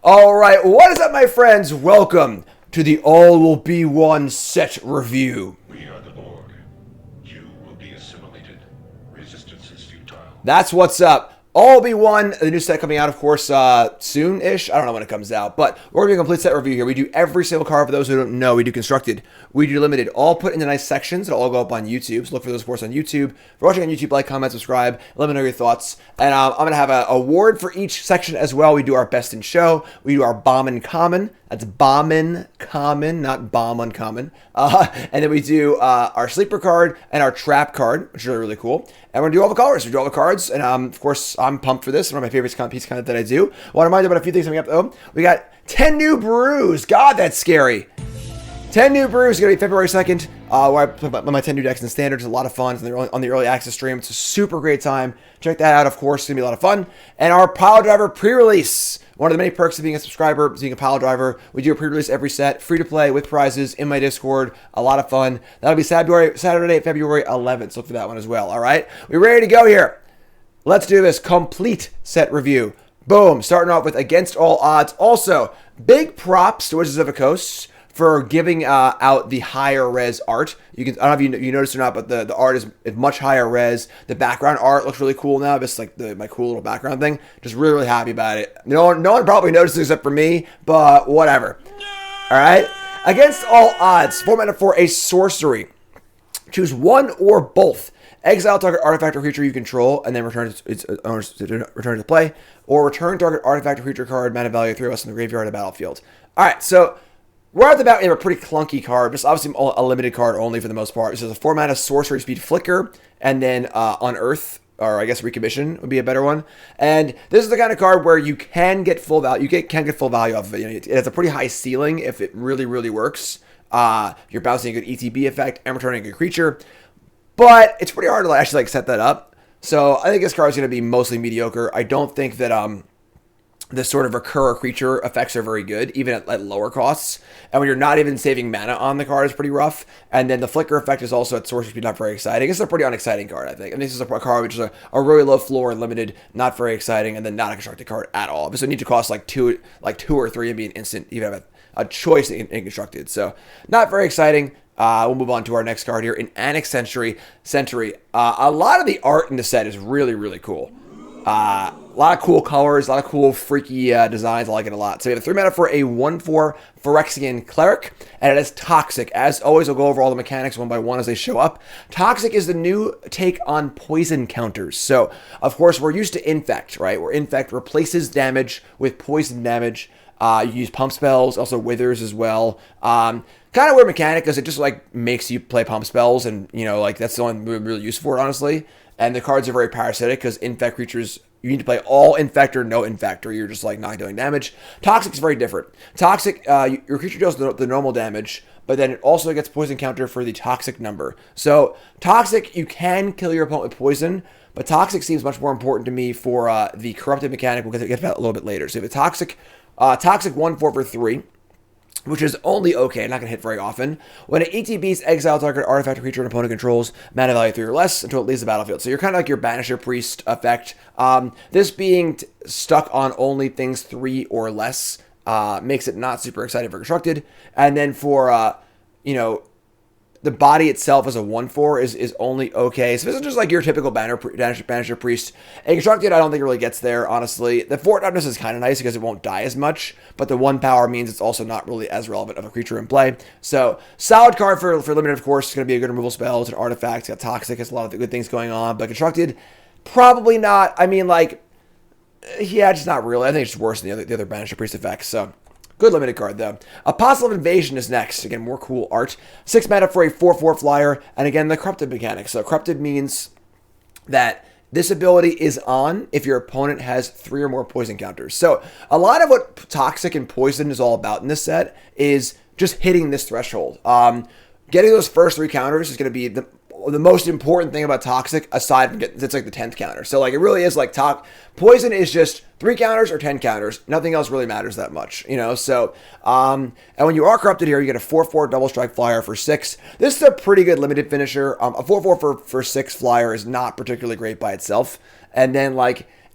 All right, what is up, my friends? Welcome to the All Will Be One set review. We are the Borg. You will be assimilated. Resistance is futile. That's what's up. All Will Be One, the new set coming out, of course, soon-ish. I don't know when it comes out, but we're going to do a complete set review here. We do every single card. For those who don't know, we do constructed, we do limited, all put into nice sections. It'll all go up on YouTube, so look for those, of course, on YouTube. If you're watching on YouTube, like, comment, subscribe, let me know your thoughts. And I'm going to have an award for each section as well. We do our best in show. We do our Bombin Common. That's Bombin Common, not Bomb Uncommon. And then we do our Sleeper card and our Trap card, which is really, really cool. And we're going to do all the colors. We do all the cards. And, of course, I'm pumped for this. One of my favorite piece of content that I do. I want to remind you about a few things coming up, though. We got 10 new brews. God, that's scary. 10 new brews is going to be February 2nd, where I put my 10 new decks in standard. It's a lot of fun. It's on the early access stream. It's a super great time. Check that out, of course. It's going to be a lot of fun. And our Pile Driver pre-release. One of the many perks of being a subscriber is being a Pile Driver. We do a pre-release every set, free to play with prizes in my Discord. A lot of fun. That'll be Saturday, February 11th. So look for that one as well. All right, we ready to go here? Let's do this complete set review. Boom. Starting off with Against All Odds. Also, big props to Wizards of the Coast for giving out the higher res art. I don't know if you noticed or not, but the art is much higher res. The background art looks really cool now. Just like my cool little background thing. Just really, really happy about it. No one probably noticed except for me, but whatever. All right. Against All Odds. Formatted for a sorcery. Choose one or both. Exile target artifact or creature you control, and then return its owners return to play, or return target artifact or creature card, mana value 3 less in the graveyard of the battlefield. All right, so right off the bat, we have a pretty clunky card. Just obviously a limited card only for the most part. This is a 4-mana sorcery speed flicker, and then Unearth, or I guess Recommission would be a better one. And this is the kind of card where you can get full value. Can get full value off of it. It has a pretty high ceiling if it really, really works. You're bouncing a good ETB effect and returning a good creature. But it's pretty hard to actually set that up. So I think this card is going to be mostly mediocre. I don't think that the sort of recur creature effects are very good, even at lower costs. And when you're not even saving mana on the card, it's pretty rough. And then the flicker effect is also at sorcery speed, not very exciting. It's a pretty unexciting card, I think. And this is a card which is a really low floor and limited, not very exciting, and then not a constructed card at all. So it needs to cost like two or three and be an instant, even have a choice in constructed. So not very exciting. We'll move on to our next card here in Annex Century. A lot of the art in the set is really, really cool. A lot of cool colors, a lot of cool freaky designs. I like it a lot. So we have a 3-mana for a 1/4 Phyrexian Cleric, and it is Toxic. As always, I'll go over all the mechanics one by one as they show up. Toxic is the new take on poison counters. So, of course, we're used to Infect, right? Where Infect replaces damage with poison damage. You use pump spells, also withers as well. Kind of weird mechanic because it just makes you play pump spells, and that's the only really use for it, honestly. And the cards are very parasitic because infect creatures, you need to play all infect or no infect, or you're just not doing damage. Toxic is very different. Toxic, your creature deals the normal damage, but then it also gets poison counter for the toxic number. So Toxic, you can kill your opponent with poison, but Toxic seems much more important to me for the corrupted mechanic because it gets that a little bit later. So if it's Toxic 1/4 for 3, which is only okay, not going to hit very often. When it ETBs, exile target artifact or creature an opponent controls, mana value 3 or less until it leaves the battlefield. So you're kind of like your Banisher Priest effect. This being stuck on only things 3 or less makes it not super exciting for constructed. And then for, the body itself as a 1/4 is only okay. So this is just your typical Banisher Priest. And constructed, I don't think it really gets there, honestly. The Fort Toughness is kind of nice because it won't die as much, but the 1 power means it's also not really as relevant of a creature in play. So solid card for limited, of course. It's going to be a good removal spell. It's an artifact. It's got Toxic. It's a lot of good things going on. But constructed, probably not. I mean, yeah, just not really. I think it's just worse than the other Banisher Priest effects. So good limited card, though. Apostle of Invasion is next. Again, more cool art. 6 mana for a 4/4 flyer. And again, the corrupted mechanic. So corrupted means that this ability is on if your opponent has 3 or more poison counters. So a lot of what Toxic and Poison is all about in this set is just hitting this threshold. Getting those first 3 counters is going to be the most important thing about Toxic, aside from it's the 10th counter. So it really is Poison is just 3 counters or 10 counters. Nothing else really matters that much, So, and when you are corrupted here, you get a 4/4 double strike flyer for 6. This is a pretty good limited finisher. A 4/4 for 6 flyer is not particularly great by itself. And then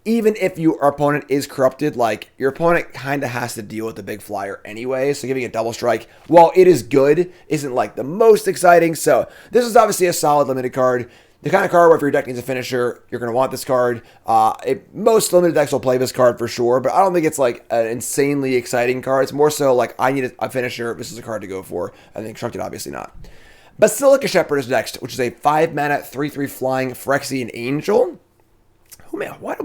even if your opponent is corrupted, like, your opponent kind of has to deal with the big flyer anyway. So giving it double strike, while it is good, isn't like the most exciting. So this is obviously a solid limited card. The kind of card where if your deck needs a finisher, you're going to want this card. Most limited decks will play this card for sure, but I don't think it's like an insanely exciting card. It's more so like, I need a finisher. This is a card to go for. I think Constructed, obviously not. Basilica Shepherd is next, which is a 5-mana, 3/3 flying Phyrexian Angel. Oh man, what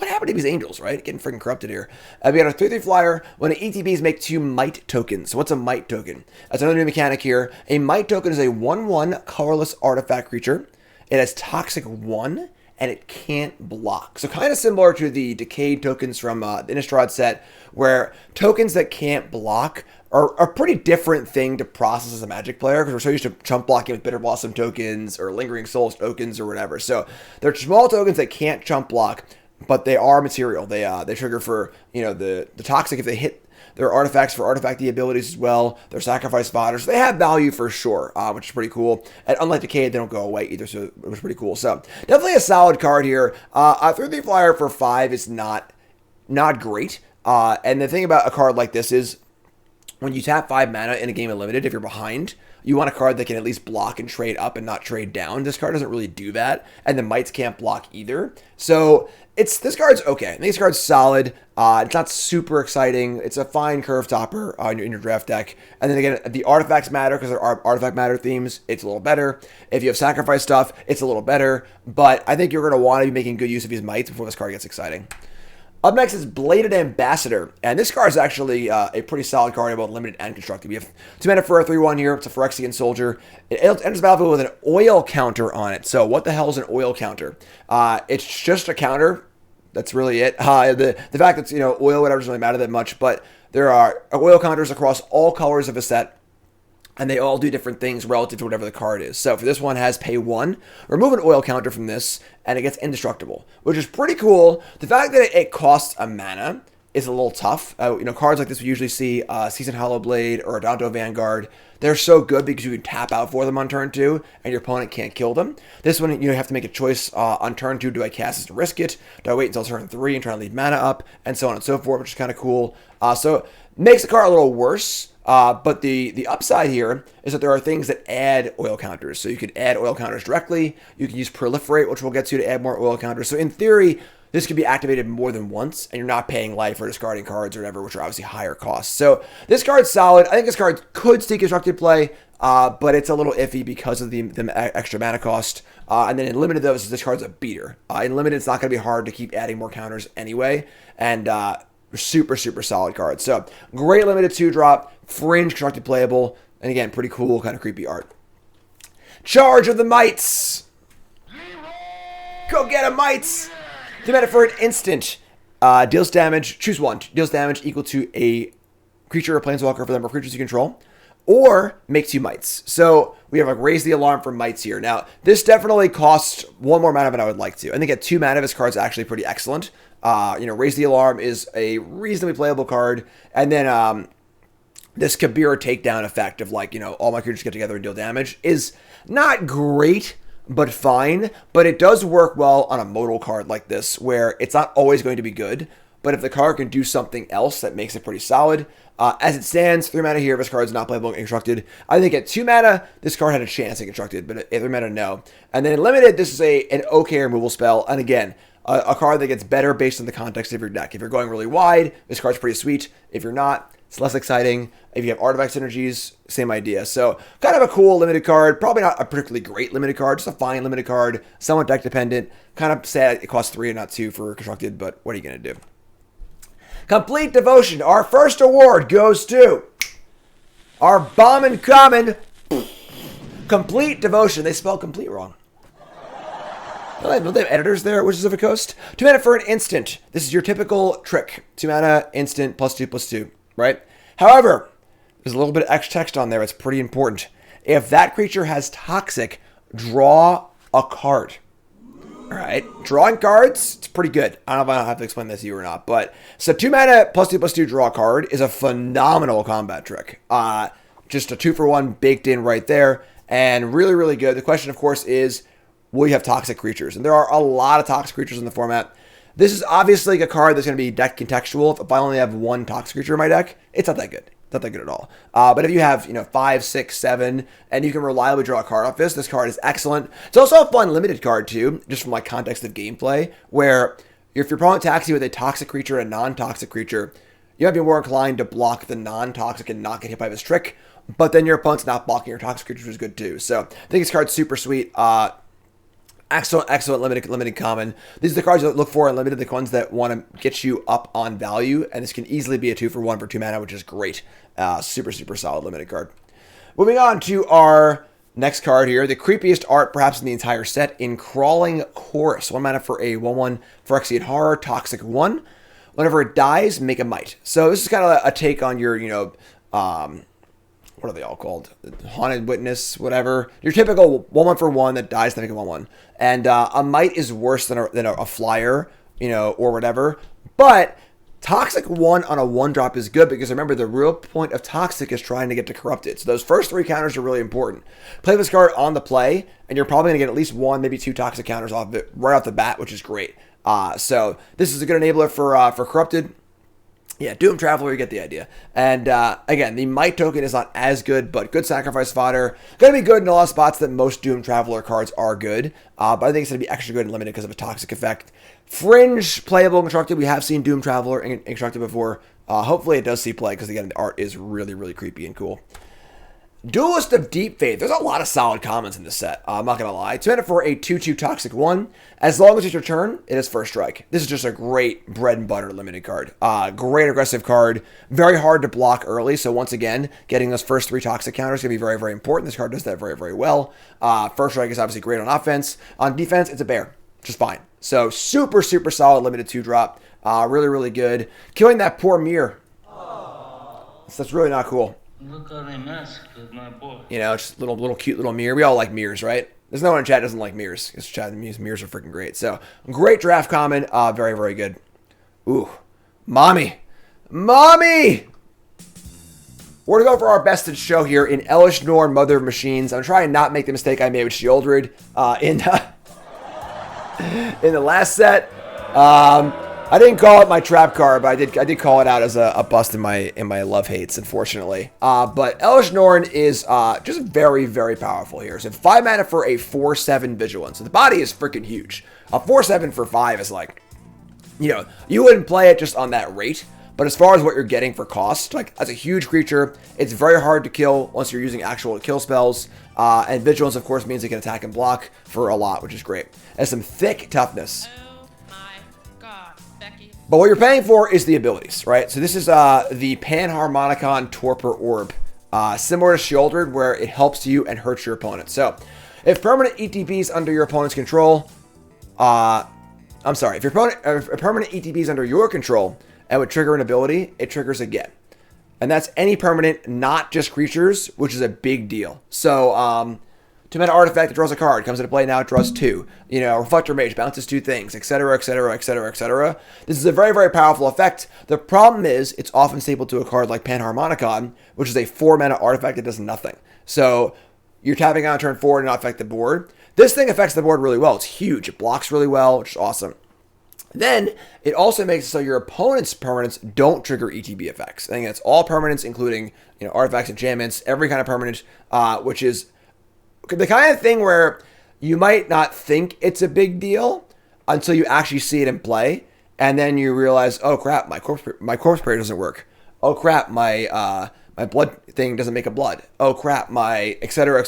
happened to these angels, right? Getting freaking corrupted here. We got a 3/3 flyer. When it ETBs, make 2 might tokens. So what's a might token? That's another new mechanic here. A might token is a 1/1 colorless artifact creature. It has Toxic 1, and it can't block. So kind of similar to the Decayed tokens from the Innistrad set, where tokens that can't block are a pretty different thing to process as a Magic player, because we're so used to chump blocking with Bitter Blossom tokens or Lingering Souls tokens or whatever. So they're small tokens that can't chump block, but they are material. They trigger for, the Toxic if they hit their artifacts for artifacty abilities as well. They're sacrifice fodder. So they have value for sure, which is pretty cool. And unlike Decayed, they don't go away either, so it was pretty cool. So definitely a solid card here. A 3/3 flyer for 5 is not great. And the thing about a card like this is, when you tap 5 mana in a game of limited, if you're behind, you want a card that can at least block and trade up and not trade down. This card doesn't really do that, and the mites can't block either. So this card's okay. I think this card's solid. It's not super exciting. It's a fine curve topper in your draft deck. And then again, the artifacts matter because there are artifact matter themes. It's a little better. If you have sacrifice stuff, it's a little better. But I think you're going to want to be making good use of these mites before this card gets exciting. Up next is Bladed Ambassador, and this card is actually a pretty solid card in both limited and constructed. We have 2 mana for a 3/1 here. It's a Phyrexian Soldier. It enters the battlefield with an oil counter on it. So what the hell is an oil counter? It's just a counter. That's really it. The fact that oil, whatever, doesn't really matter that much, but there are oil counters across all colors of a set, and they all do different things relative to whatever the card is. So for this one, has pay 1, remove an oil counter from this, and it gets indestructible, which is pretty cool. The fact that it costs a mana is a little tough. Cards like this we usually see Seasoned Hollowblade or Adonto Vanguard. They're so good because you can tap out for them on turn 2, and your opponent can't kill them. This one, you have to make a choice on turn 2. Do I cast this and risk it? Do I wait until turn 3 and try to leave mana up? And so on and so forth, which is kind of cool. So makes the card a little worse. But the upside here is that there are things that add oil counters. So you could add oil counters directly. You can use Proliferate, which we'll get to add more oil counters. So in theory, this could be activated more than once, and you're not paying life or discarding cards or whatever, which are obviously higher costs. So this card's solid. I think this card could see constructed play, but it's a little iffy because of the extra mana cost. And then in limited, though, this card's a beater. In limited, it's not going to be hard to keep adding more counters anyway. And super, super solid card. So great limited 2-drop, fringe constructed playable, and again, pretty cool, kind of creepy art. Charge of the Mites! Go get a Mites! 2 mana for an instant. Deals damage, choose one. Deals damage equal to a creature or planeswalker for the number of creatures you control, or make 2 mites. So we have raise the alarm for mites here. Now, this definitely costs 1 more mana than I would like to. I think at 2 mana, this card's actually pretty excellent. Raise the alarm is a reasonably playable card. And then this Kabir takedown effect of all my creatures get together and deal damage is not great, but fine. But it does work well on a modal card like this, where it's not always going to be good. But if the card can do something else, that makes it pretty solid. As it stands, 3 mana here, this card is not playable in Constructed. I think at 2 mana, this card had a chance in Constructed, but at 3 mana, no. And then in Limited, this is an okay removal spell. And again, a card that gets better based on the context of your deck. If you're going really wide, this card's pretty sweet. If you're not, it's less exciting. If you have artifact synergies, same idea. So kind of a cool limited card. Probably not a particularly great limited card, just a fine limited card. Somewhat deck dependent. Kind of sad it costs 3 and not 2 for Constructed, but what are you going to do? Complete Devotion. Our first award goes to our Bombin Common. Complete Devotion. They spell complete wrong. Don't they have editors there at Wizards of the Coast? 2 mana for an instant. This is your typical trick. 2 mana, instant, +2/+2, right? However, there's a little bit of extra text on there. It's pretty important. If that creature has Toxic, draw a card. All right, drawing cards, it's pretty good. I don't know if I have to explain this to you or not, but so 2 mana, +2/+2, draw a card is a phenomenal combat trick. Just a 2-for-1 baked in right there, and really, really good. The question, of course, is, will you have toxic creatures? And there are a lot of toxic creatures in the format. This is obviously like a card that's going to be deck contextual. If I only have one toxic creature in my deck, it's not that good. Not that good at all. But if you have, 5, 6, 7, and you can reliably draw a card off this card is excellent. It's also a fun limited card too, just from like context of gameplay, where if your opponent attacks you with a toxic creature and a non-toxic creature, you might be more inclined to block the non-toxic and not get hit by this trick, but then your opponent's not blocking your toxic creature, which is good too. So I think this card's super sweet. Excellent limited common. These are the cards you look for in limited, the ones that want to get you up on value, and this can easily be a 2-for-1 for 2 mana, which is great. Super solid limited card. Moving on to our next card here, the creepiest art perhaps in the entire set, in Crawling Chorus. 1 mana for a 1/1 Phyrexian Horror, toxic 1. Whenever it dies, make a might. So this is kind of a take on your, what are they all called? Haunted Witness, whatever. Your typical 1/1 for 1 that dies to make a 1/1. And a might is worse than a flyer, or whatever. But Toxic 1 on a 1-drop is good because remember, the real point of Toxic is trying to get to Corrupted. So those first 3 counters are really important. Play this card on the play, and you're probably going to get at least 1, maybe 2 Toxic counters off of it right off the bat, which is great. So this is a good enabler for Corrupted. Yeah, Doom Traveler, you get the idea. And again, the Might token is not as good, but good sacrifice fodder. Going to be good in a lot of spots that most Doom Traveler cards are good. But I think it's going to be extra good and limited because of a toxic effect. Fringe, playable, and constructed. We have seen Doom Traveler in constructed before. Hopefully it does see play because, again, the art is really creepy and cool. Duelist of Deep Faith. There's a lot of solid commons in this set. I'm not going to lie. 2 mana for a 2/2 toxic 1. As long as it's your turn, it is first strike. This is just a great bread and butter limited card. Great aggressive card. Very hard to block early. So once again, getting those first 3 toxic counters is going to be very important. This card does that very well. First strike is obviously great on offense. On defense, it's a bear. Just fine. So super solid limited 2-drop. Really good. Killing that poor mirror. So that's really not cool. Look how they massacred my boy. Just little cute little mirror. We all like mirrors, right? There's no one in chat that doesn't like mirrors. Because chat mirrors are freaking great. So great draft common. Very good. Ooh, mommy. We're gonna go for our best in show here in Elesh Norn, Mother of Machines. I'm trying not make the mistake I made with Sheoldred in the last set. I didn't call it my trap card, but I did call it out as a bust in my love hates, unfortunately. But Elesh Norn is just very powerful here. So 5 mana for a 4/7 Vigilance. So the body is freaking huge. A 4/7 for 5 is like, you wouldn't play it just on that rate. But as far as what you're getting for cost, like as a huge creature, it's very hard to kill once you're using actual kill spells. And Vigilance, of course, means it can attack and block for a lot, which is great. It has some thick toughness. But what you're paying for is the abilities, right? So this is the Panharmonicon Torpor Orb. Similar to Sheoldred, where it helps you and hurts your opponent. So if permanent ETBs under your opponent's control... if a permanent ETB is under your control and would trigger an ability, it triggers again. And that's any permanent, not just creatures, which is a big deal. So, 2 mana artifact that draws a card, comes into play now, it draws 2. Reflector Mage bounces 2 things, etc. This is a very powerful effect. The problem is, it's often stapled to a card like Panharmonicon, which is a 4 mana artifact that does nothing. So, you're tapping on turn 4 to not affect the board. This thing affects the board really well. It's huge. It blocks really well, which is awesome. Then, it also makes it so your opponent's permanents don't trigger ETB effects. I think that's all permanents, including artifacts, enchantments, every kind of permanent, which is the kind of thing where you might not think it's a big deal until you actually see it in play, and then you realize, oh crap, my corpse prayer doesn't work. Oh crap, my blood thing doesn't make a blood. Oh crap, my etc.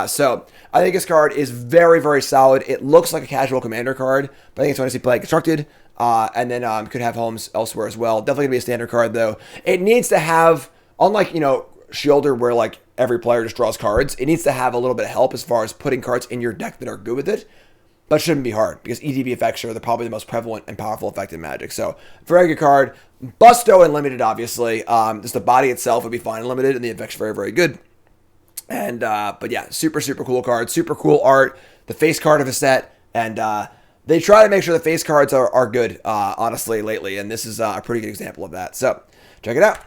So I think this card is very solid. It looks like a casual commander card, but I think it's when I see play constructed, and then could have homes elsewhere as well. Definitely gonna be a standard card though. It needs to have, unlike Sheoldred, where like every player just draws cards, it needs to have a little bit of help as far as putting cards in your deck that are good with it, but it shouldn't be hard because ETB effects are probably the most prevalent and powerful effect in Magic. So very good card. Busto and limited, obviously. Just the body itself would be fine and limited, and the effects very good. And but yeah, super cool card, super cool art. The face card of a set, and they try to make sure the face cards are good. Honestly, lately, and this is a pretty good example of that. So check it out.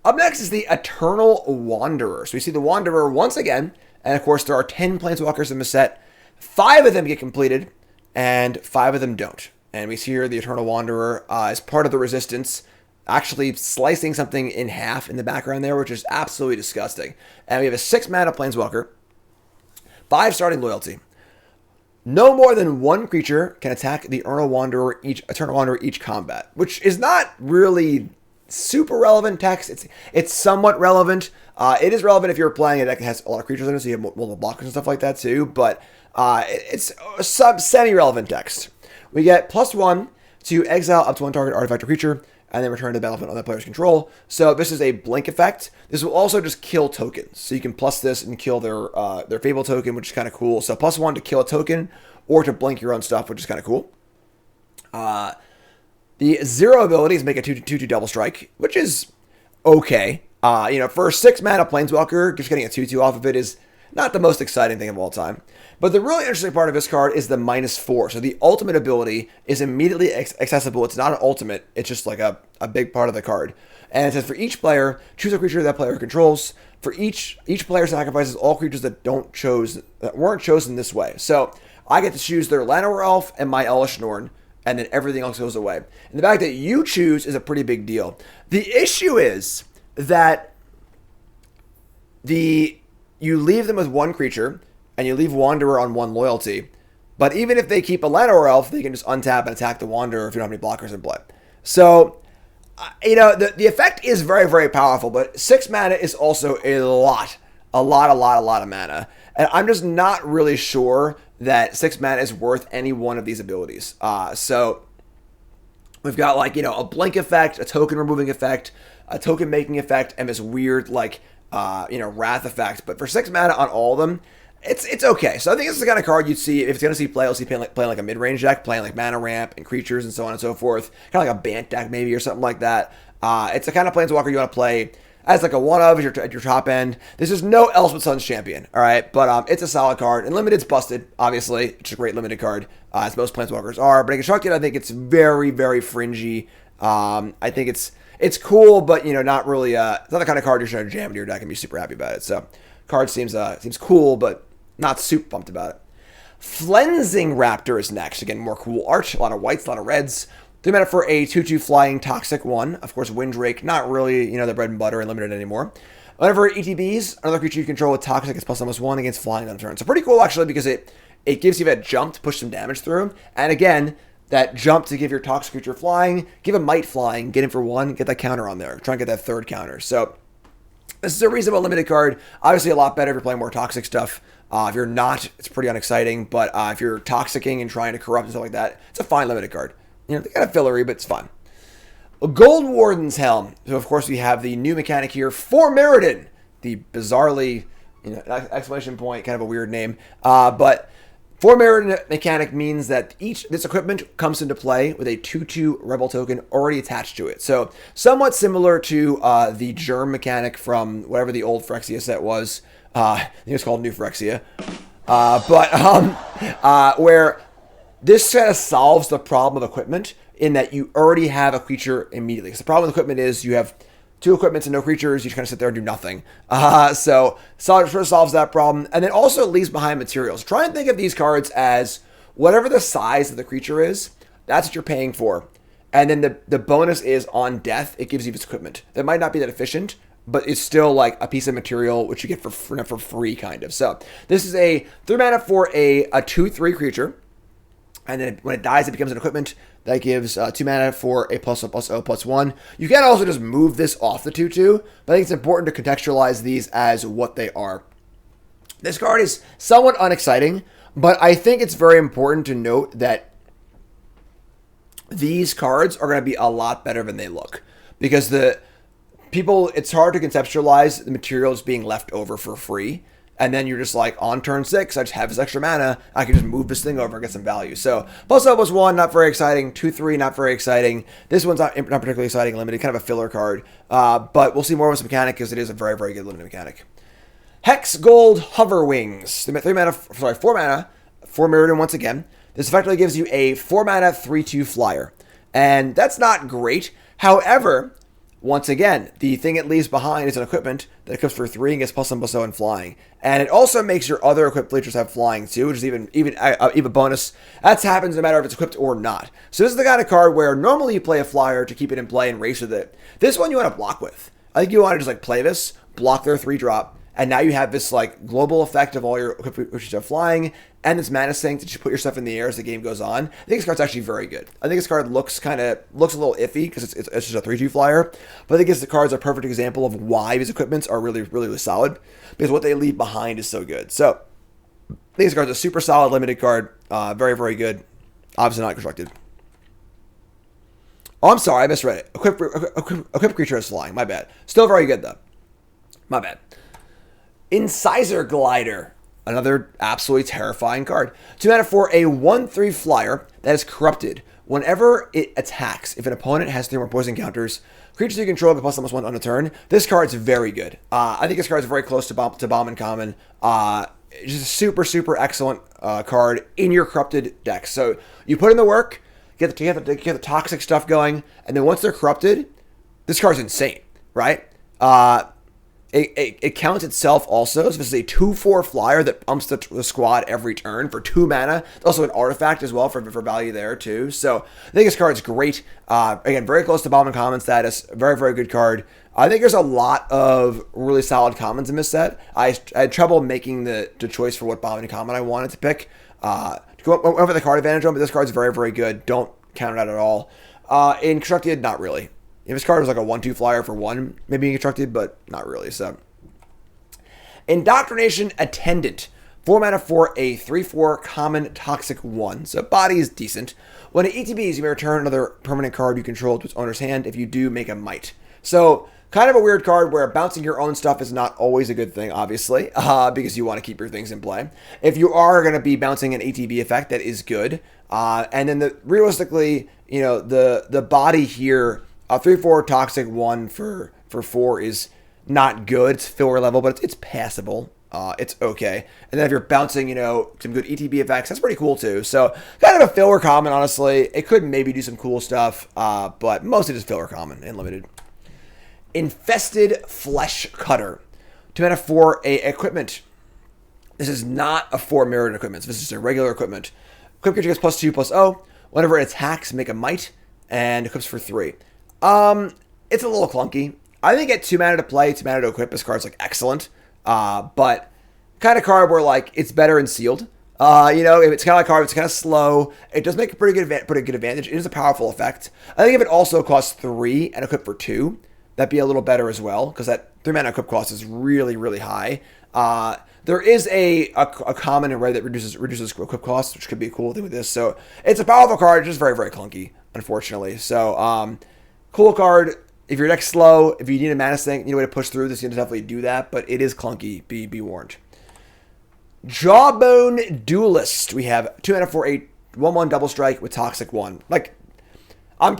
Up next is the Eternal Wanderer. So we see the Wanderer once again, and of course there are 10 Planeswalkers in the set. 5 of them get completed, and 5 of them don't. And we see here the Eternal Wanderer is part of the resistance, actually slicing something in half in the background there, which is absolutely disgusting. And we have a 6 mana Planeswalker, 5 starting loyalty. No more than 1 creature can attack the Eternal Wanderer each combat, which is not really super relevant text. It's somewhat relevant. It is relevant if you're playing a deck that has a lot of creatures in it, so you have multiple blockers and stuff like that too, but it's semi-relevant text. We get +1 to exile up to 1 target artifact or creature, and then return to the battlefield on that player's control. So this is a blink effect. This will also just kill tokens. So you can plus this and kill their Fable token, which is kind of cool. So +1 to kill a token or to blink your own stuff, which is kind of cool. The 0 ability is make a 2/2 double strike, which is okay. For a 6 mana Planeswalker, just getting a 2/2 off of it is not the most exciting thing of all time. But the really interesting part of this card is the -4. So the ultimate ability is immediately accessible. It's not an ultimate. It's just like a big part of the card. And it says for each player, choose a creature that player controls. For each player sacrifices all creatures that weren't chosen this way. So I get to choose their Llanowar Elf and my Elesh Norn, and then everything else goes away. And the fact that you choose is a pretty big deal. The issue is that you leave them with 1 creature, and you leave Wanderer on 1 loyalty. But even if they keep a Llanowar Elf, they can just untap and attack the Wanderer if you don't have any blockers in play. So, the effect is very, very powerful, but 6 mana is also a lot of mana. And I'm just not really sure that 6 mana is worth any one of these abilities. So, we've got a blink effect, a token removing effect, a token making effect, and this weird wrath effect. But for 6 mana on all of them, it's okay. So I think this is the kind of card you'd see if it's going to see play. You'll see playing like a mid-range deck, playing like mana ramp and creatures and so on and so forth. Kind of like a Bant deck maybe or something like that. It's the kind of Planeswalker you want to play as like a one-of at your top end. This is no Elspeth Sun's Champion, all right? But it's a solid card. And Limited's busted, obviously. It's a great limited card, as most Planeswalkers are. But in Constructed, I think it's very, very fringy. I think it's cool, but not really. It's not the kind of card you're trying to jam into your deck and be super happy about it. So, card seems cool, but not super pumped about it. Flensing Raptor is next. Again, more cool art. A lot of whites, a lot of reds. 3 mana for a 2/2 flying toxic 1. Of course, Windrake, not really the bread and butter and limited anymore. Whenever ETBs, another creature you control with toxic is +1/+1 against flying on turn. So pretty cool actually, because it gives you that jump to push some damage through, and again, that jump to give your toxic creature flying, give a might flying, get in for 1, get that counter on there. Try and get that 3rd counter. So this is a reasonable limited card. Obviously a lot better if you're playing more toxic stuff. If you're not, it's pretty unexciting. But if you're toxicking and trying to corrupt and stuff like that, it's a fine limited card. They kind of fillery, but it's fun. Gold Warden's Helm. So of course we have the new mechanic here for Meriden. The bizarrely, exclamation point, kind of a weird name. But for Meriden mechanic means that this equipment comes into play with a 2/2 Rebel token already attached to it. So somewhat similar to the Germ mechanic from whatever the old Phyrexia set was. I think it was called New Phyrexia. Where this kind of solves the problem of equipment in that you already have a creature immediately. So the problem with equipment is you have 2 equipments and no creatures. You just kind of sit there and do nothing. So it sort of solves that problem. And then also leaves behind materials. Try and think of these cards as whatever the size of the creature is, that's what you're paying for. And then the bonus is on death, it gives you this equipment. That might not be that efficient, but it's still like a piece of material which you get for free, kind of. So this is a 3 mana for a 2/3 creature. And then when it dies, it becomes an equipment that gives 2 mana for a +1/+0/+1. You can also just move this off the 2/2, but I think it's important to contextualize these as what they are. This card is somewhat unexciting, but I think it's very important to note that these cards are going to be a lot better than they look. Because it's hard to conceptualize the materials being left over for free. And then you're just like, on turn 6, I just have this extra mana. I can just move this thing over and get some value. So, +0/+1, not very exciting. 2/3, not very exciting. This one's not particularly exciting, limited, kind of a filler card. But we'll see more of this mechanic because it is a very, very good limited mechanic. Hex Gold Hover Wings. 4 mana for Meriden once again. This effectively gives you a 4 mana 3/2 flyer. And that's not great. However, once again, the thing it leaves behind is an equipment that equips for 3 and gets +1/+0 in flying. And it also makes your other equipped creatures have flying too, which is even bonus. That happens no matter if it's equipped or not. So this is the kind of card where normally you play a flyer to keep it in play and race with it. This one you want to block with. I think you want to just like play this, block their 3-drop, and now you have this like global effect of all your equipped creatures have flying, and this mana sink that you put your stuff in the air as the game goes on. I think this card's actually very good. I think this card looks a little iffy because it's just a 3/2 flyer, but I think the card's a perfect example of why these equipments are really solid, because what they leave behind is so good. So I think this card's a super solid limited card, very good. Obviously not constructed. Oh, I'm sorry, I misread it. Equipped creature has flying. My bad. Still very good though. My bad. Incisor Glider. Another absolutely terrifying card. 2 mana for a 1/3 flyer that is corrupted. Whenever it attacks, if an opponent has 3 more poison counters, creatures you control get +1/+1 on a turn. This card's very good. I think this card's very close to Bombin Common. Just a super excellent card in your corrupted deck. So you put in the work, get the toxic stuff going, and then once they're corrupted, this card's insane, right? It counts itself also. So this is a 2/4 flyer that bumps the squad every turn for 2 mana. It's also an artifact as well for value there too. So I think this card's great. Again, very close to Bombin Common status. Very good card. I think there's a lot of really solid commons in this set. I had trouble making the choice for what Bombin Common I wanted to pick. Went for the card advantage on, but this card's very good. Don't count it out at all. In constructed, not really. If this card was like a 1/2 flyer for 1, maybe constructed, but not really. So, Indoctrination Attendant. 4 mana for a 3/4 common toxic 1. So body is decent. When it ETBs, you may return another permanent card you control to its owner's hand. If you do, make a might. So kind of a weird card where bouncing your own stuff is not always a good thing, obviously, because you want to keep your things in play. If you are going to be bouncing an ATB effect, that is good. And then realistically, the body here. A 3/4 toxic 1 for 4 is not good. It's filler level, but it's passable. It's okay. And then if you're bouncing, some good ETB effects, that's pretty cool too. So kind of a filler common, honestly. It could maybe do some cool stuff, but mostly just filler common and limited. Infested Flesh Cutter. 2 mana for a equipment. This is not a 4 mirrored equipment. So this is a regular equipment. Equip creature gets +2/+0. Whenever it attacks, make a might, and equips for 3. It's a little clunky. I think at 2 mana to play, 2 mana to equip, this card's like excellent. But kind of card where like it's better in sealed. If it's kind of like card, it's kind of slow. It does make a pretty good advantage. It is a powerful effect. I think if it also costs 3 and equip for 2, that'd be a little better as well, because that 3 mana equip cost is really high. There is a common in red that reduces equip cost, which could be a cool thing with this. So it's a powerful card, just very clunky, unfortunately. So cool card. If your deck's slow, if you need a mana sink, you need a way to push through, this you can definitely do that, but it is clunky. Be warned. Jawbone Duelist. We have 2 mana for a 1/1 double strike with toxic 1.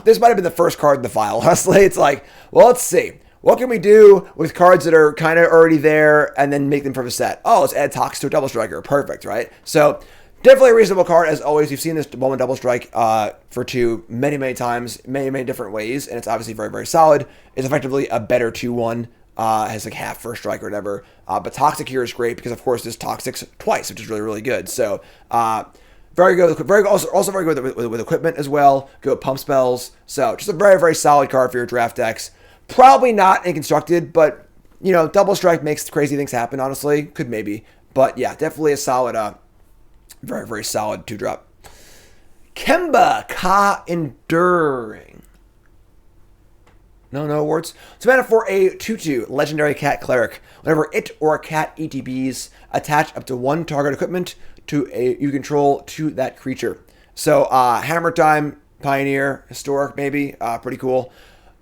This might have been the first card in the file, honestly. It's like, well, let's see. What can we do with cards that are kind of already there and then make them from a set? Oh, let's add Tox to a double striker. Perfect, right? So definitely a reasonable card, as always. You've seen this 1/1 double strike for 2 many times, many different ways, and it's obviously very solid. It's effectively a better 2/1. Has like half first strike or whatever. But Toxic here is great because, of course, this Toxics twice, which is really good. So very good. Also very good with equipment as well. Good pump spells. So just a very solid card for your draft decks. Probably not in constructed, but double strike makes crazy things happen. Honestly, could maybe, but yeah, definitely a solid, very solid 2-drop. Kemba Ka Enduring. No awards. 2 mana for a 2/2 legendary cat cleric. Whenever it or a cat ETBs, attach up to 1 target equipment you control to that creature. So Hammer Time, Pioneer, Historic, maybe pretty cool.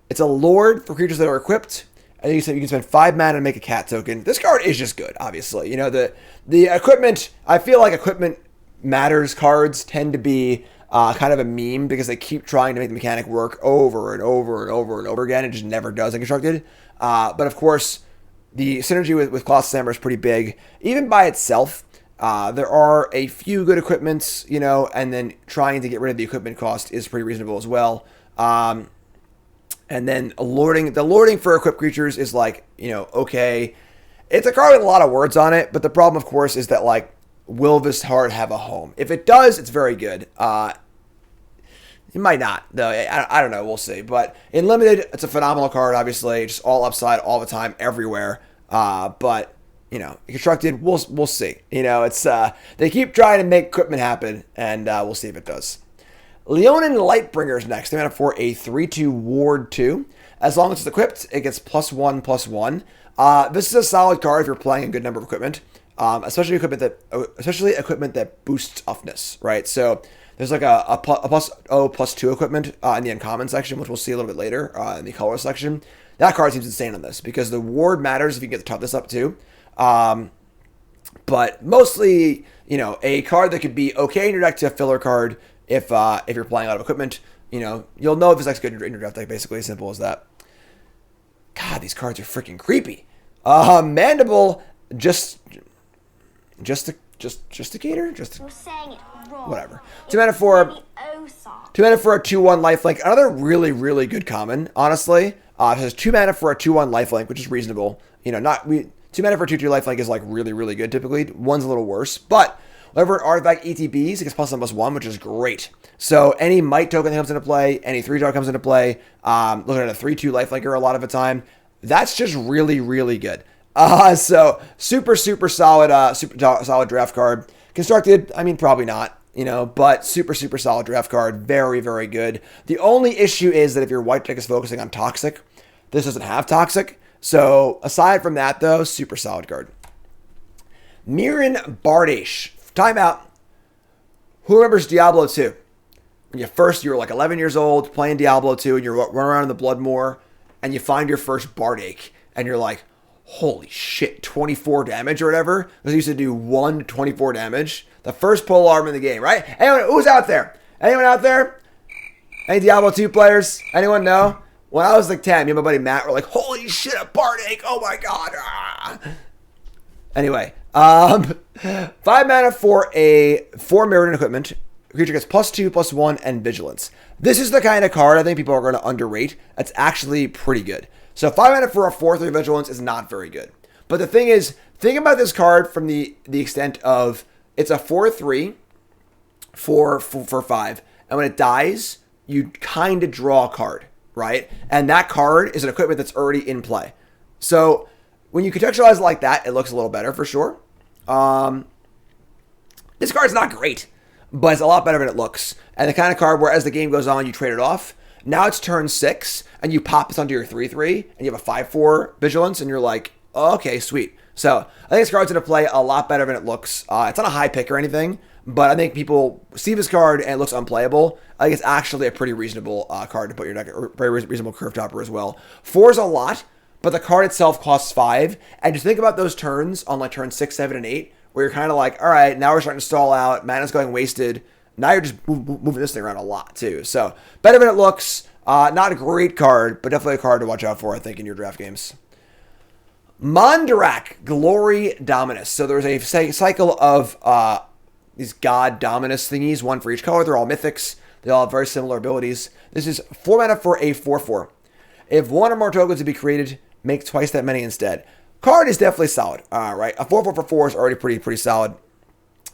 It's a lord for creatures that are equipped. I think you can spend 5 mana to make a cat token. This card is just good, obviously. The equipment. I feel like equipment matters cards tend to be kind of a meme because they keep trying to make the mechanic work over and over again. It just never does in constructed. But of course, the synergy with Colossus Hammer is pretty big. Even by itself, there are a few good equipments, and then trying to get rid of the equipment cost is pretty reasonable as well. And then the lording for equipped creatures is like, okay. It's a card with a lot of words on it, but the problem, of course, is that, like, will this card have a home? If it does, it's very good. It might not, though. I don't know. We'll see. But in Limited, it's a phenomenal card, obviously. Just all upside, all the time, everywhere. But, Constructed, we'll see. It's they keep trying to make equipment happen, and we'll see if it does. Leonin Lightbringer's next. They mana for a 3/2 Ward 2. As long as it's equipped, it gets +1/+1. This is a solid card if you're playing a good number of equipment, especially equipment that boosts toughness, right? So there's like a +0/+2 equipment in the uncommon section, which we'll see a little bit later in the color section. That card seems insane on this because the ward matters if you can get the toughness up too. But mostly, a card that could be okay in your deck to a filler card if you're playing a lot of equipment. You'll know if this deck's good in your draft deck. Basically, as simple as that. God, these cards are freaking creepy. Mandible, Justicator? You're saying it wrong. Whatever. 2 mana for a 2/1 lifelink. Another really, really good common, honestly. It has 2 mana for a 2/1 lifelink, which is reasonable. 2 mana for a 2/2 lifelink is like really, really good typically. One's a little worse, but whenever artifact ETBs, it gets +1/+1, which is great. So any might token that comes into play, any 3-drop comes into play, looking at a 3/2 lifelinker a lot of the time, that's just really, really good. So super, super solid, solid draft card. Constructed, I mean, probably not, but super, super solid draft card. Very, very good. The only issue is that if your white deck is focusing on Toxic, this doesn't have Toxic. So aside from that, though, super solid card. Mirren Bardash. Timeout. Who remembers Diablo 2? When you were like 11 years old playing Diablo 2 and you're running around in the Bloodmoor and you find your first Bardache and you're like, holy shit, 24 damage or whatever. Because I used to do 1 to 24 damage. The first pole arm in the game, right? Anyone, who's out there? Anyone out there? Any Diablo 2 players? Anyone know? When I was like 10, me and my buddy Matt were like, holy shit, a Bardache. Oh my god. Ah. Anyway, 5 mana for a 4 Mirrodin equipment. Creature gets +2/+1 and Vigilance. This is the kind of card I think people are going to underrate. That's actually pretty good. So 5 mana for a 4/3 Vigilance is not very good. But the thing is, think about this card from the extent of it's a 4/3 for 5, and when it dies, you kind of draw a card, right? And that card is an equipment that's already in play. So when you contextualize it like that, it looks a little better for sure. This card's not great, but it's a lot better than it looks. And the kind of card where as the game goes on, you trade it off. Now it's turn 6, and you pop this onto your 3/3, and you have a 5/4 Vigilance, and you're like, oh, okay, sweet. So I think this card's going to play a lot better than it looks. It's not a high pick or anything, but I think people see this card and it looks unplayable. I think it's actually a pretty reasonable card to put in your deck, or very reasonable curve topper as well. 4 is a lot, but the card itself costs 5. And just think about those turns on like turn 6, 7, and 8, where you're kind of like, all right, now we're starting to stall out. Mana's going wasted. Now you're just moving this thing around a lot too. So better than it looks. Not a great card, but definitely a card to watch out for, I think, in your draft games. Mondrak Glory Dominus. So there's a cycle of these God Dominus thingies, one for each color. They're all mythics. They all have very similar abilities. This is 4 mana for a 4/4. If one or more tokens to be created, make twice that many instead. Card is definitely solid. Right, a 4/4 for 4 is already pretty solid.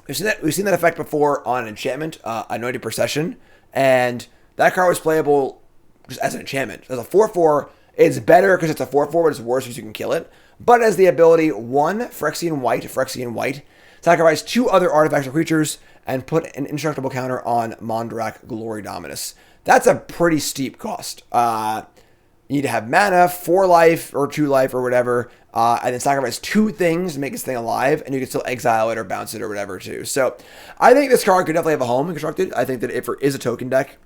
We've seen that effect before on an enchantment, Anointed Procession, and that card was playable just as an enchantment. As a 4/4, it's better because it's a 4/4, but it's worse because you can kill it. But as the ability, 1 Phyrexian White, sacrifice 2 other artifacts or creatures, and put an indestructible counter on Mondrak Glory Dominus. That's a pretty steep cost. You need to have mana, 4 life, or 2 life, or whatever, and then sacrifice 2 things to make this thing alive, and you can still exile it or bounce it or whatever, too. So I think this card could definitely have a home in Constructed. I think that if it is a token deck,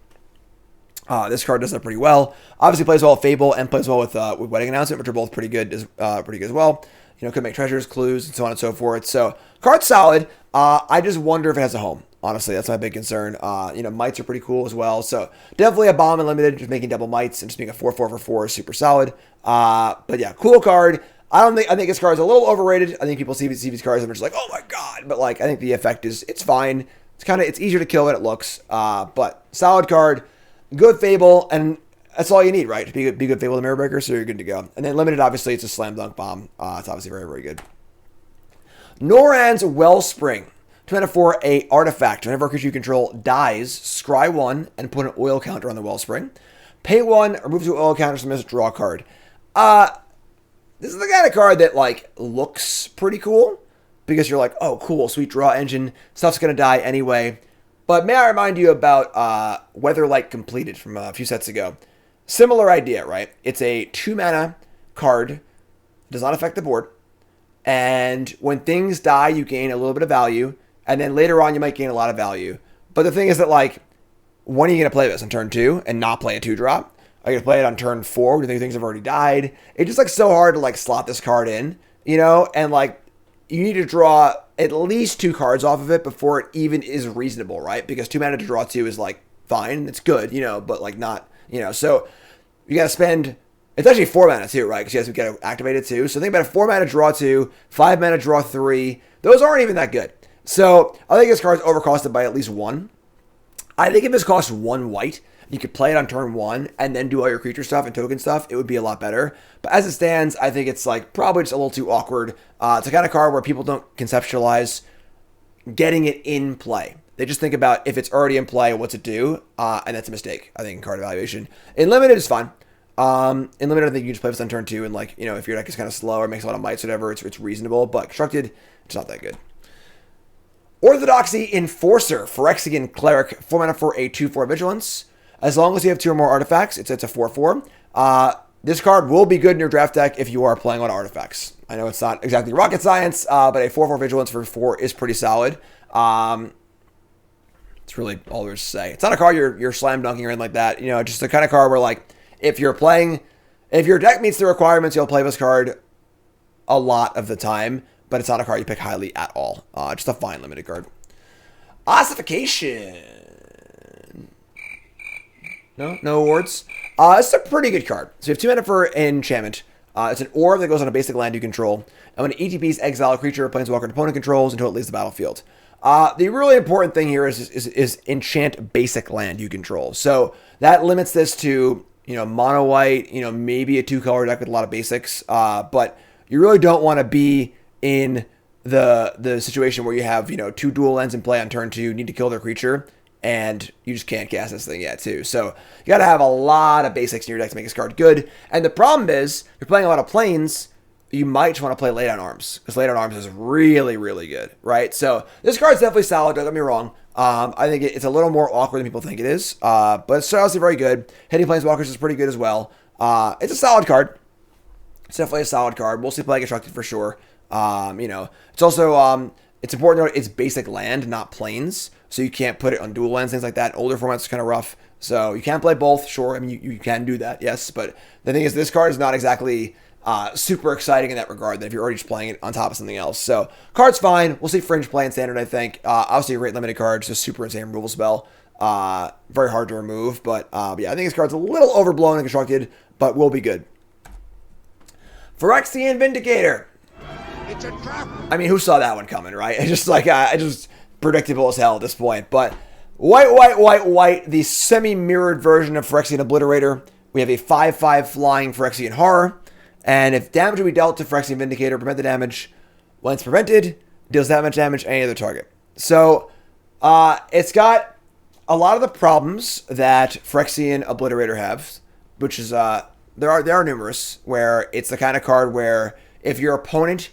this card does that pretty well. Obviously plays well with Fable and plays well with Wedding Announcement, which are both pretty good as well. Could make treasures, clues, and so on and so forth. So card's solid. I just wonder if it has a home. Honestly, that's my big concern. Mites are pretty cool as well. So definitely a bomb and limited, just making double mites and just being a 4/4 for 4 is super solid. But yeah, cool card. I think this card is a little overrated. I think people see these cards and they're just like, oh my god. But like, I think the effect it's fine. It's easier to kill than it looks. But solid card. Good Fable, and That's all you need, right? To be good Fable the Mirror Breaker, so you're good to go. And then limited, obviously, it's a slam dunk bomb. It's obviously very, very good. Noran's Wellspring. 2 mana for a artifact. Whenever a creature you control dies, scry 1 and put an oil counter on the Wellspring. Pay 1, remove 2 oil counters from this, draw a card. This is the kind of card that, like, looks pretty cool. Because you're like, oh, cool, sweet draw engine. Stuff's going to die anyway. But may I remind you about Weatherlight Completed from a few sets ago. Similar idea, right? It's a 2 mana card. Does not affect the board. And when things die, you gain a little bit of value. And then later on, you might gain a lot of value. But the thing is that, like, when are you going to play this? On turn 2 and not play a 2-drop? Are you going to play it on turn 4 when you think things have already died? It's just, like, so hard to, like, slot this card in, you know? And, like, you need to draw at least 2 cards off of it before it even is reasonable, right? Because 2 mana to draw 2 is, like, fine. It's good, you know, but, like, not, you know. So you got to spend... It's actually 4 mana too, right? Because you guys got to activate it too. So think about a 4 mana draw 2, 5 mana draw 3. Those aren't even that good. So I think this card's overcosted by at least 1. I think if this costs 1 white, you could play it on turn 1 and then do all your creature stuff and token stuff. It would be a lot better. But as it stands, I think it's like probably just a little too awkward. It's a kind of card where people don't conceptualize getting it in play. They just think about if it's already in play, what's it do? And that's a mistake, I think, in card evaluation. In limited, it's fine. In limited, I think you just play this on turn 2, and like, you know, if your deck is kind of slow or makes a lot of mites, whatever, it's reasonable. But constructed, it's not that good. Orthodoxy Enforcer, Phyrexian Cleric, 4 mana for a 2/4 Vigilance. As long as you have 2 or more artifacts, it's a 4/4. This card will be good in your draft deck if you are playing on artifacts. I know it's not exactly rocket science, but a 4/4 Vigilance for 4 is pretty solid. It's really all there's to say. It's not a card you're slam dunking or anything like that. You know, just the kind of card where, like, if your deck meets the requirements, you'll play this card a lot of the time, but it's not a card you pick highly at all. Just a fine limited card. Ossification. No awards. It's a pretty good card. So you have 2 mana for enchantment. It's an orb that goes on a basic land you control. And when it ETBs, exile a creature planeswalker an opponent controls until it leaves the battlefield. The really important thing here is enchant basic land you control. So that limits this to, you know, mono white, you know, maybe a 2-color deck with a lot of basics. But you really don't want to be in the situation where you have, you know, 2 dual lands in play on turn 2, need to kill their creature, and you just can't cast this thing yet too. So you got to have a lot of basics in your deck to make this card good. And the problem is, if you're playing a lot of planes, you might just want to play Lay Down Arms, because Lay Down Arms is really, really good, right? So this card's definitely solid, don't get me wrong. I think it's a little more awkward than people think it is, but it's obviously very good. Hitting Planeswalkers is pretty good as well. It's a solid card. It's definitely a solid card. Mostly play constructed for sure. You know, it's also it's important to note it's basic land, not planes, so you can't put it on dual lands, things like that. Older formats are kind of rough, so you can play both. Sure, I mean you can do that, yes, but the thing is, this card is not exactly super exciting in that regard, that if you're already just playing it on top of something else. So card's fine. We'll see Fringe play in standard, I think. Obviously a great limited card, just super insane removal spell. Very hard to remove, but yeah, I think this card's a little overblown and constructed, but will be good. Phyrexian Vindicator. It's a trap. I mean, who saw that one coming, right? It's just like, it's just predictable as hell at this point. But white, the semi-mirrored version of Phyrexian Obliterator. We have a 5/5 flying Phyrexian Horror. And if damage will be dealt to Phyrexian Vindicator, prevent the damage. When it's prevented, deals that much damage to any other target. So, it's got a lot of the problems that Phyrexian Obliterator have, which is, there are numerous, where it's the kind of card where if your opponent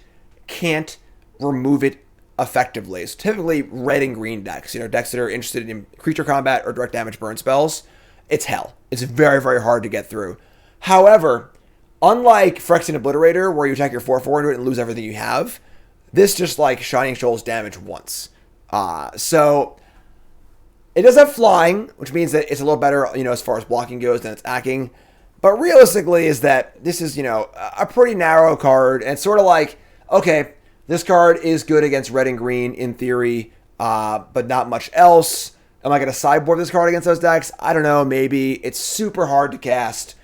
can't remove it effectively, it's typically red and green decks, you know, decks that are interested in creature combat or direct damage burn spells, it's hell. It's very, very hard to get through. However, unlike Phyrexian Obliterator, where you attack your 4/4 into it and lose everything you have, this just like Shining Shoals damage once. So it does have flying, which means that it's a little better, you know, as far as blocking goes than its acting. But realistically is that this is, you know, a pretty narrow card. And it's sort of like, okay, this card is good against red and green in theory, but not much else. Am I going to sideboard this card against those decks? I don't know, maybe. It's super hard to cast.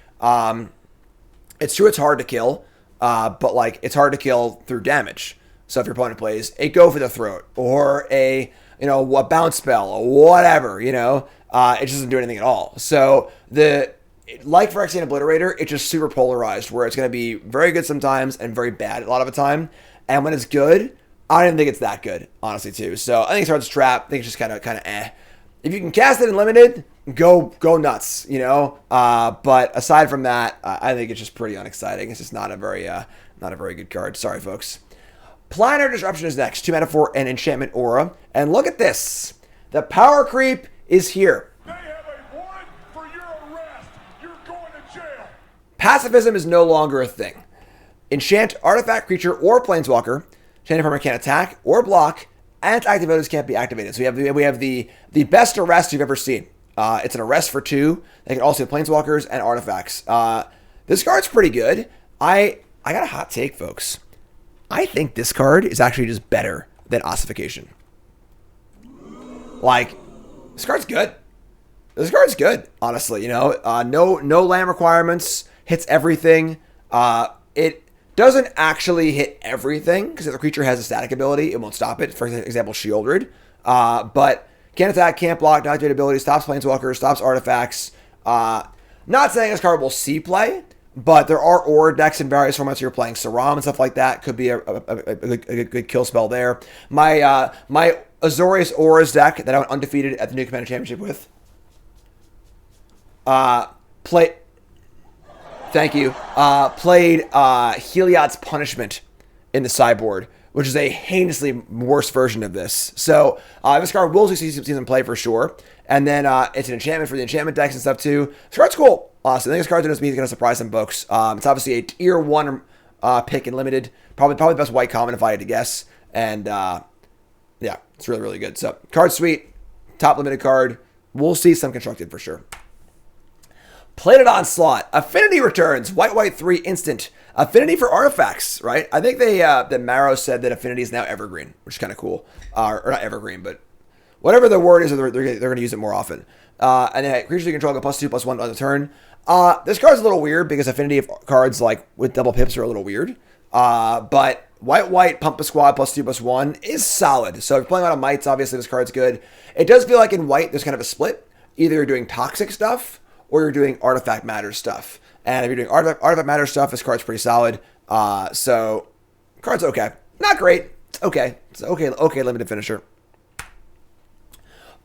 It's true it's hard to kill, but like it's hard to kill through damage. So if your opponent plays a Go for the Throat or a, you know, a bounce spell or whatever, you know, it just doesn't do anything at all. So like Phyrexia and Obliterator, it's just super polarized, where it's going to be very good sometimes and very bad a lot of the time. And when it's good, I don't even think it's that good, honestly, too. So I think it's hard to trap. I think it's just kind of eh. If you can cast it in limited, go nuts, you know. But aside from that, I think it's just pretty unexciting. It's just not a very good card. Sorry, folks. Planar Disruption is next. 2 mana for an enchantment aura. And look at this. The power creep is here. They have a warrant for your arrest. You're going to jail. Pacifism is no longer a thing. Enchant artifact, creature, or planeswalker. Enchanted permanent can't attack or block, and its activators can't be activated. So we have the best arrest you've ever seen. It's an arrest for 2. They can also have planeswalkers and artifacts. This card's pretty good. I got a hot take, folks. I think this card is actually just better than Ossification. Like, this card's good. This card's good, honestly. You know, no land requirements, hits everything. It doesn't actually hit everything because if the creature has a static ability, it won't stop it. For example, Shieldred. But can't attack, can't block, not activate ability, stops planeswalkers, stops artifacts. Not saying this card will see play, but there are aura decks in various formats. You're playing Saram and stuff like that. Could be a good kill spell there. My Azorius Auras deck that I went undefeated at the New Commander Championship with. Thank you. Played Heliod's Punishment in the sideboard, which is a heinously worse version of this. So this card will see some play for sure. And then it's an enchantment for the enchantment decks and stuff too. This card's cool. So I think this card is going to surprise some folks. It's obviously a tier 1 pick in limited. Probably the best white common if I had to guess. And yeah, it's really, really good. So card sweet. Top limited card. We'll see some constructed for sure. Plated Onslaught. Affinity returns. White 3 instant. Affinity for artifacts, right? I think that Marrow said that Affinity is now evergreen, which is kind of cool. Or not evergreen, but whatever the word is, they're going to use it more often. And then creatures you control go +2/+1 on the turn. This card's a little weird because Affinity of cards like with double pips are a little weird. But white pump a squad +2/+1 is solid. So if you're playing a lot of mites, obviously this card's good. It does feel like in white there's kind of a split. Either you're doing toxic stuff or you're doing artifact matter stuff. And if you're doing artifact matter stuff, this card's pretty solid. So card's okay. Not great. It's okay. It's okay limited finisher.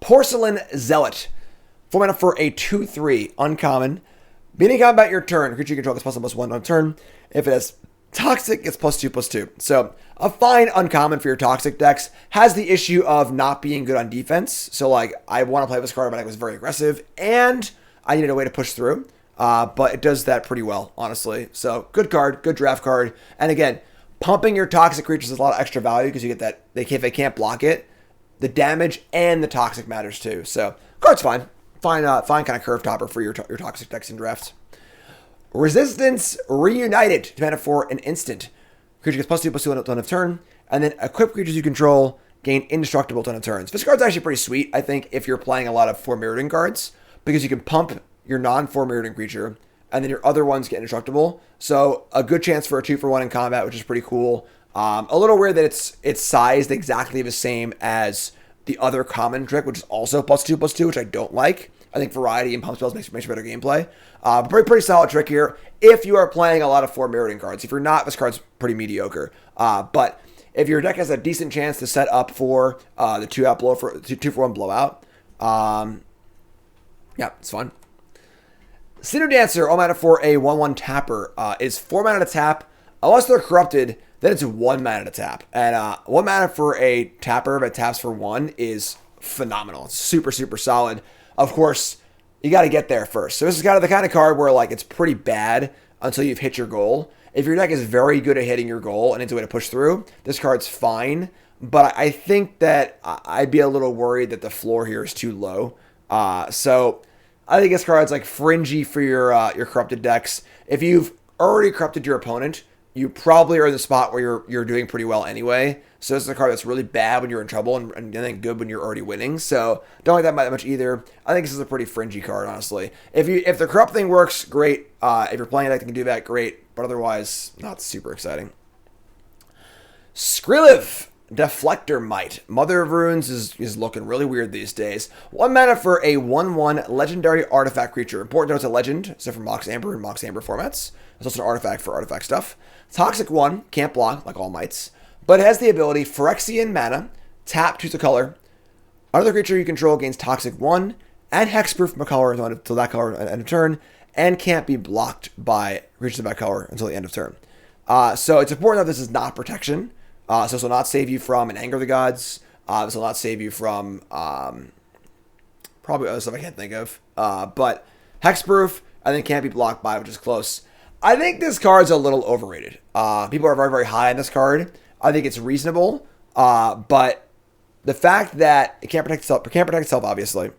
Porcelain Zealot. 4 mana for a 2/3 uncommon. Beginning combat your turn. Creature you control gets +1/+1 on turn. If it has toxic, it's +2/+2. So a fine uncommon for your toxic decks. Has the issue of not being good on defense. So like I want to play this card, but I was very aggressive and I needed a way to push through. But it does that pretty well, honestly. So good card, good draft card. And again, pumping your toxic creatures is a lot of extra value because you get that if they can't block it, the damage and the toxic matters too. So card's fine. Fine kind of curve topper for your toxic decks and drafts. Resistance Reunited. 2 mana for an instant. Creature gets +2/+2 on a ton of turn. And then equip creatures you control gain indestructible ton of turns. This card's actually pretty sweet, I think, if you're playing a lot of 4 Mirrodin cards. Because you can pump your non-4 Mirrodin creature. And then your other ones get indestructible. So a good chance for a 2-for-1 in combat, which is pretty cool. A little weird that it's sized exactly the same as the other common trick, which is also +2/+2, which I don't like. I think variety and pump spells makes better gameplay. Pretty solid trick here if you are playing a lot of 4 Mirrodin cards. If you're not, this card's pretty mediocre. But if your deck has a decent chance to set up for the 2-for-1 blowout, yeah, it's fun. Sinnoh Dancer, all mana for a 1/1 tapper, is 4 mana to tap. Unless they're corrupted, then it's 1 mana to tap. And 1 mana for a tapper that taps for 1 is phenomenal. It's super, super solid. Of course, you got to get there first. So this is kind of the kind of card where like it's pretty bad until you've hit your goal. If your deck is very good at hitting your goal and it's a way to push through, this card's fine. But I think that I'd be a little worried that the floor here is too low. So I think this card's like fringy for your corrupted decks. If you've already corrupted your opponent, you probably are in the spot where you're doing pretty well anyway. So this is a card that's really bad when you're in trouble and then good when you're already winning. So don't like that much either. I think this is a pretty fringy card, honestly. If the corrupt thing works, great. If you're playing a deck that can do that, great. But otherwise, not super exciting. Skriliv. Deflector Might. Mother of Runes is looking really weird these days. 1 mana for a 1/1 legendary artifact creature. Important to note it's a legend, so for Mox Amber and Mox Amber formats. It's also an artifact for artifact stuff. Toxic 1, can't block like all mites, but it has the ability Phyrexian mana, tap, choose a color. Another creature you control gains Toxic 1 and Hexproof from a color until that color at end of turn, and can't be blocked by creatures of that color until the end of turn. So it's important that this is not protection. So this will not save you from an Anger of the Gods. This will not save you from probably other stuff I can't think of. But Hexproof, I think can't be blocked by, which is close. I think this card's a little overrated. People are very, very high on this card. I think it's reasonable. But the fact that it can't protect itself, obviously,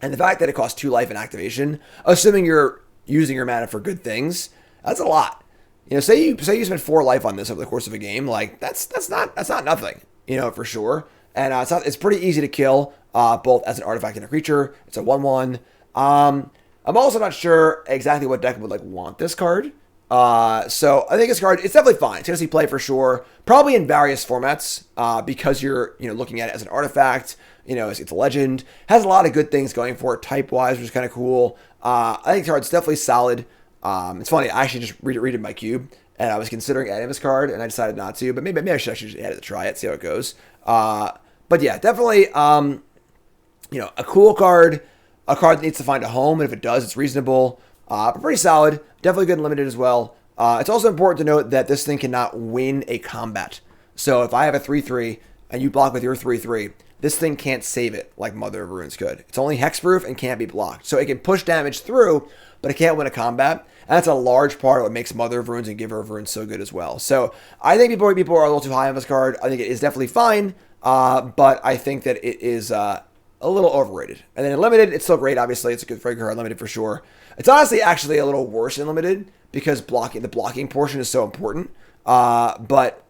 and the fact that it costs 2 life in activation, assuming you're using your mana for good things, that's a lot. You know, say you spend 4 life on this over the course of a game, like that's not nothing, you know, for sure. And it's pretty easy to kill, both as an artifact and a creature. It's a 1/1. I'm also not sure exactly what deck would like want this card. So I think this card, it's definitely fine. It's gonna see play for sure, probably in various formats, because you're looking at it as an artifact. You know, it's a legend, has a lot of good things going for it type wise, which is kind of cool. I think the card's definitely solid. It's funny, I actually just redid my cube, and I was considering adding this card, and I decided not to, but maybe I should actually just add it to try it, see how it goes. But yeah, definitely, a cool card, a card that needs to find a home, and if it does, it's reasonable, but pretty solid, definitely good and limited as well. It's also important to note that this thing cannot win a combat. So if I have a 3/3, and you block with your 3/3, this thing can't save it like Mother of Runes could. It's only hexproof and can't be blocked. So it can push damage through, but it can't win a combat. And that's a large part of what makes Mother of Runes and Giver of Runes so good as well. So I think people are a little too high on this card. I think it is definitely fine, but I think that it is a little overrated. And then in Limited, it's still great, obviously. It's a good free card, Limited for sure. It's honestly actually a little worse in Limited because the blocking portion is so important. But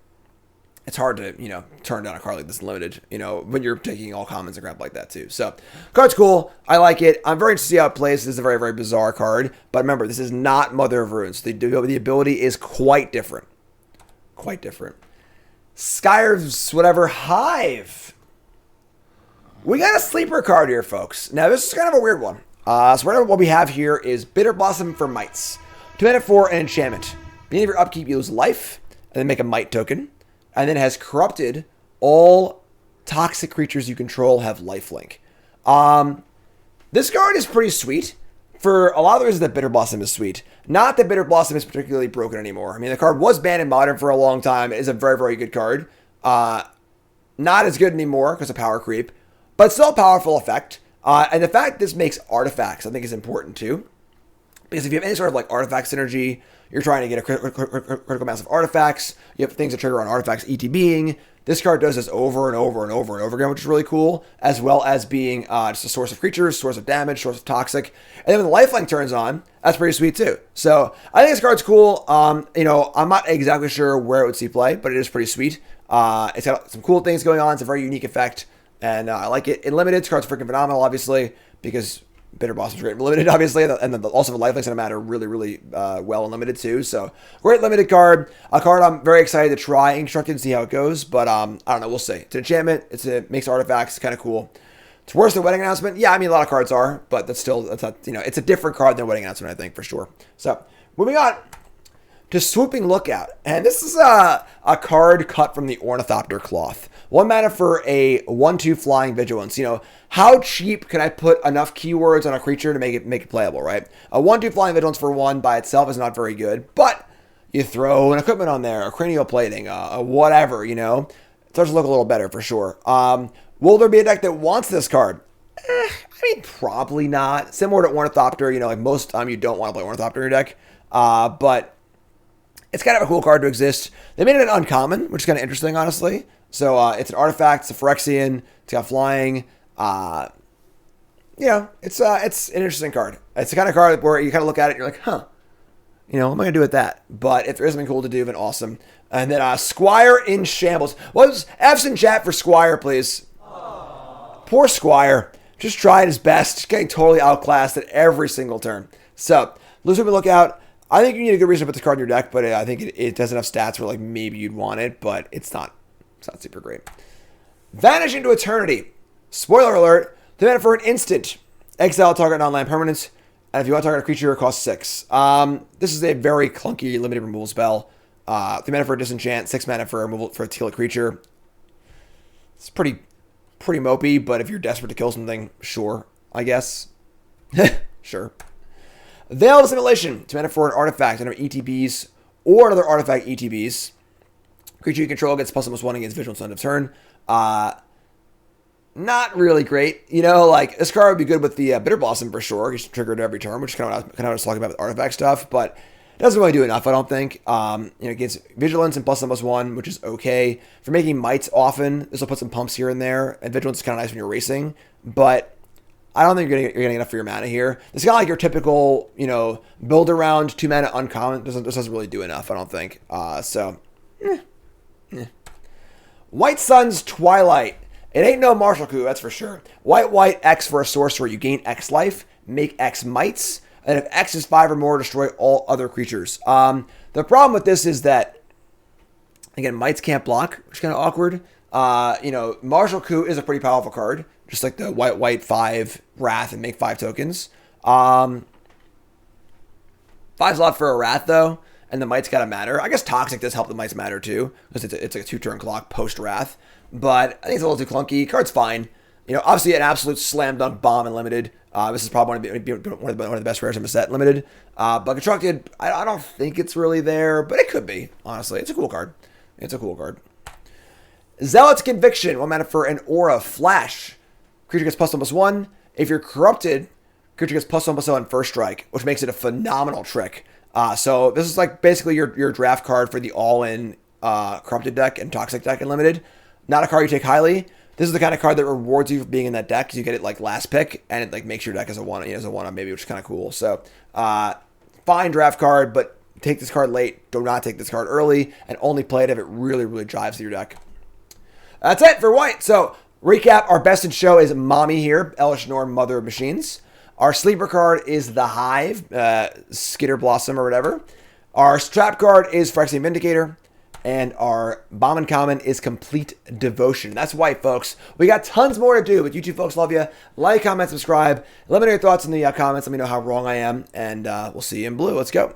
it's hard to, turn down a card like this limited, when you're taking all commons and crap like that too. So, card's cool. I like it. I'm very interested to see how it plays. This is a very, very bizarre card. But remember, this is not Mother of Runes. The ability is quite different. Quite different. Skyre's whatever Hive. We got a sleeper card here, folks. Now, this is kind of a weird one. So what we have here is Bitter Blossom for Mites. 2 mana for an enchantment. Beginning of your upkeep, you lose life, and then make a Mite token. And then has corrupted all toxic creatures you control have lifelink. This card is pretty sweet for a lot of the reasons that Bitter Blossom is sweet. Not that Bitter Blossom is particularly broken anymore. I mean, the card was banned in Modern for a long time. It is a very, very good card. Not as good anymore because of power creep, but still a powerful effect. And the fact this makes artifacts, I think, is important too. Because if you have any sort of like artifact synergy, you're trying to get a critical mass of artifacts, you have things that trigger on artifacts ETBing. This card does this over and over and over and over again, which is really cool, as well as being just a source of creatures, source of damage, source of toxic. And then when the lifelink turns on, that's pretty sweet too. So I think this card's cool. I'm not exactly sure where it would see play, but it is pretty sweet. It's got some cool things going on. It's a very unique effect, and I like it. In Limited, this card's freaking phenomenal, obviously, because Bitter Blossom's great in Limited, obviously, and then also the lifelinks and matter really, really well in Limited too. So great Limited card, a card I'm very excited to try Instructed and see how it goes. But I don't know, we'll see. It's an enchantment. It makes artifacts, kind of cool. It's worse than Wedding Announcement. Yeah, I mean a lot of cards are, but that's not, it's a different card than Wedding Announcement, I think for sure. So moving on to Swooping Lookout, and this is a card cut from the Ornithopter cloth. 1 mana for a 1/2 flying vigilance. How cheap can I put enough keywords on a creature to make it playable, right? A 1/2 flying vigilance for 1 by itself is not very good, but you throw an equipment on there, a cranial plating, whatever, it starts to look a little better for sure. Will there be a deck that wants this card? I mean, probably not. Similar to Ornithopter, like most time you don't want to play Ornithopter in your deck, but it's kind of a cool card to exist. They made it an uncommon, which is kind of interesting, honestly. So it's an artifact, it's a Phyrexian, it's got flying. It's an interesting card. It's the kind of card where you kind of look at it and you're like, huh, what am I going to do with that? But if there is something cool to do, then awesome. And then Squire in Shambles. What's F's in chat for Squire, please? Aww. Poor Squire. Just tried his best. Just getting totally outclassed at every single turn. So, Swooping Lookout. I think you need a good reason to put this card in your deck, but I think it does enough stats where like maybe you'd want it, but it's not It's not super great. Vanish into Eternity. Spoiler alert. 3 mana for an instant. Exile target non-land permanent. And if you want to target a creature, it costs 6. This is a very clunky limited removal spell. 3 mana for a disenchant, 6 mana for removal for a teal creature. It's pretty mopey, but if you're desperate to kill something, sure, I guess. Sure. Veil of Assimilation. 2 mana for an artifact under ETBs or another artifact ETBs. Creature you control gets +1/+1 against Vigilance on end of turn. Not really great. You know, like, this card would be good with the Bitter Blossom for sure. It's triggered every turn, which is kind of what I was talking about with artifact stuff, but it doesn't really do enough, I don't think. It gets Vigilance and +1/+1, which is okay. For making mites often, this will put some pumps here and there, and Vigilance is kind of nice when you're racing, but I don't think you're getting enough for your mana here. It's kind of like your typical, build around 2 mana uncommon. This doesn't really do enough, I don't think. White Sun's Twilight. It ain't no Martial Coup, that's for sure. White, X for a sorcerer. You gain X life, make X mites, and if X is 5 or more, destroy all other creatures. The problem with this is that, again, mites can't block, which is kind of awkward. Martial Coup is a pretty powerful card, just like the white 5 Wrath and make 5 tokens. 5's a lot for a Wrath, though, and the mites gotta matter. I guess Toxic does help the mites matter, too, because it's like a 2-turn clock post-Wrath. But I think it's a little too clunky. Card's fine. Obviously an absolute slam dunk bomb in limited. This is probably one of the best rares in the set, limited. But constructed, I don't think it's really there, but it could be. Honestly, it's a cool card. Zealot's Conviction. 1 mana for an Aura Flash. Creature gets +1/+1. If you're corrupted, creature gets +1/+1 on first strike, which makes it a phenomenal trick. So this is like basically your draft card for the all-in corrupted deck and toxic deck in limited. Not a card you take highly. This is the kind of card that rewards you for being in that deck because you get it like last pick, and it like makes your deck as a one maybe, which is kind of cool. So fine draft card, but take this card late. Do not take this card early, and only play it if it really, really drives your deck. That's it for white. So recap: our best in show is Mommy here, Elesh Norn, Mother of Machines. Our sleeper card is the Hive, Skitter Blossom or whatever. Our trap card is Phyrexia Vindicator. And our Bombin Common is Complete Devotion. That's white, folks. We got tons more to do, but you two folks love you. Like, comment, subscribe. Let me know your thoughts in the comments. Let me know how wrong I am. And we'll see you in blue. Let's go.